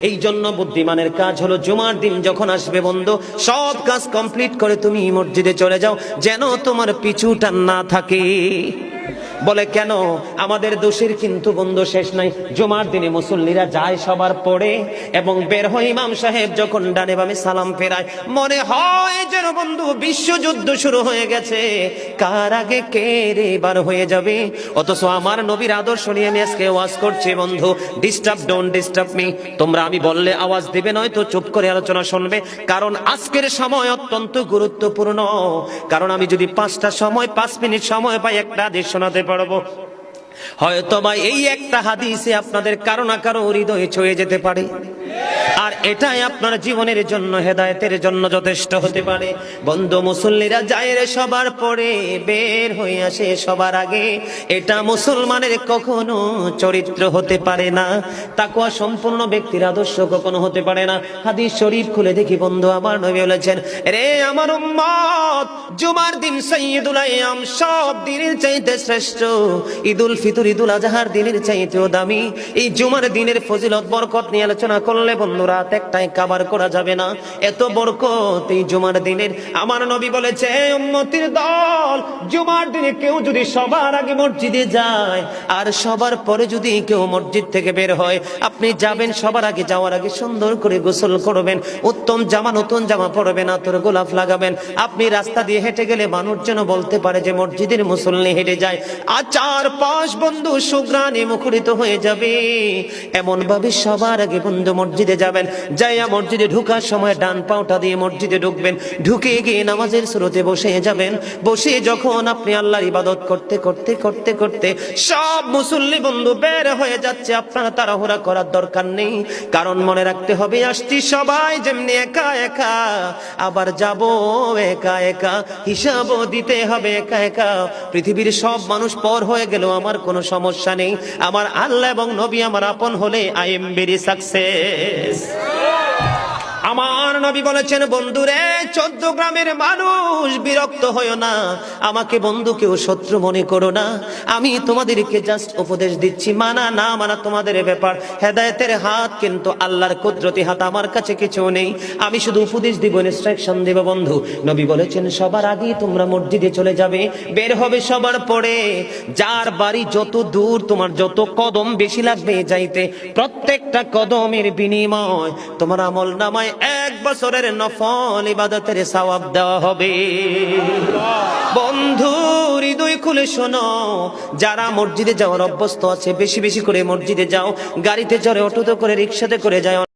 এই জন্য বুদ্ধিমানের কাজ হলো জুমার দিন যখন আসবে বন্ধু, সব কাজ কমপ্লিট করে তুমি মসজিদে চলে যাও, যেন তোমার পিছু টান না থাকে। বলে কেন? আমাদের দোষের কিন্তু বন্ধু শেষ নাই। জুমার দিনে মুসল্লিরা যায় সবার পড়ে এবং বের হয়, ইমাম সাহেব যখন ডানে বামে সালাম ফেরায়, মনে হয় যেন বন্ধু বিশ্বযুদ্ধ শুরু হয়ে গেছে, কার আগে কে রে বার হয়ে যাবে। অথচ আমার নবীর আদর্শ নিয়ে আমি আজকে ওয়াজ করছি বন্ধু, ডিস্টার্ব, ডোন্ট ডিস্টার্ব মি। তোমরা আমি বললে আওয়াজ দিবে, নয়তো চুপ করে আলোচনা শুনবে, কারণ আজকের সময় অত্যন্ত গুরুত্বপূর্ণ। কারণ আমি যদি 5 মিনিট সময় পাই, একটা হাদিস শোনাতে পারবো। হয়তো বা এই একটা হাদিসে আপনাদের কারো না কারো হৃদয়ে ছুঁয়ে যেতে পারে, আর এটাই আপনার জীবনের জন্য, হেদায়েতের জন্য যথেষ্ট হতে পারে। বন্ধু, মুসল্লিরা যায় রে সবার পরে, বের হয়ে আসে সবার আগে, এটা মুসলমানের কখনো চরিত্র হতে পারে না। তাকওয়া সম্পূর্ণ ব্যক্তির আদর্শ কখনো হতে পারে না। হাদিস শরীফ খুলে দেখি বন্ধু, আমার নবী বলেছেন, রে আমার উম্মত, জুমার দিন সাইয়্যিদুল আইয়াম, সব দিনের চাইতে শ্রেষ্ঠ। ঈদুল ফিতর, ঈদুল আজহার দিনের চাইতেও দামি। এই জুমার দিনের ফজিলত বরকত নিয়ে আলোচনা করলে বন্ধু রাত একটাই কভার করা যাবে না, এত বরকত এই জুমার দিনের। আমার নবী বলেছে, উম্মতের দল, জুমার দিনে কেউ যদি সবার আগে মসজিদে যায় আর সবার পরে যদি কেউ মসজিদ থেকে বের হয়, আপনি যাবেন, সবার আগে যাওয়ার আগে সুন্দর করে গোসল করবেন, উত্তম জামা, নতুন জামা পরবেন, আতর গোলাপ লাগাবেন। আপনি রাস্তা দিয়ে হেঁটে গেলে মানুষ যেন বলতে পারে যে মসজিদের মুসল্লি হেঁটে যায়। আর চারপাশ বন্ধু সুঘ্রাণে মুখরিত হয়ে যাবে। এমন ভাবে সবার আগে বন্ধু মসজিদে যাবেন, যাইয়া মসজিদে ঢুকার সময় ডান পাওটা দিয়ে মসজিদে ঢুকবেন, ঢুকে গিয়ে নামাজের শুরুতে বসে যাবেন। বসে যখন আপনি আল্লাহর ইবাদত করতে করতে করতে করতে সব মুসল্লি বন্ধু বের হয়ে যাচ্ছে, আপনারা তাড়াহুড়া করার দরকার নেই। কারণ মনে রাখতে হবে, আসছি সবাই যেমনি একা একা, আবার যাব একা একা, হিসাবও দিতে হবে একা একা। পৃথিবীর সব মানুষ পর হয়ে গেল আমার কোনো সমস্যা নেই, আমার আল্লাহ এবং নবী আমার আপন হলে আই এম ভেরি সাকসেস। আমার নবী বলেছেন, বন্ধুরে, 14 গ্রামের মানুষ বিরক্ত হইও না, আমাকে বন্ধু কেউ শত্রু মনে করো না, আমি তোমাদেরকে জাস্ট উপদেশ দিচ্ছি, মানা না মানা তোমাদের ব্যাপার। হেদায়েতের হাত কিন্তু আল্লাহর কুদরতি হাত, আমার কাছে কিছু নেই, আমি শুধু উপদেশ দিব, ইনস্ট্রাকশন দেব। বন্ধু, নবী বলেছেন, সবার আগে তোমরা মসজিদে চলে যাবে, বের হবে সবার পরে। যার বাড়ি যত দূর, তোমার যত কদম বেশি লাগবে যাইতে, প্রত্যেকটা কদমের বিনিময় তোমার আমল নামায় 1 বছরের নফল ইবাদতের সওয়াব দেওয়া হবে। বন্ধু, হৃদয় খুলে শোনো, যারা মসজিদে যাওয়ার অভ্যস্ত আছে, বেশি বেশি করে মসজিদে যাও। গাড়িতে চড়ে, অটোতে করে, রিক্সাতে করে যাও।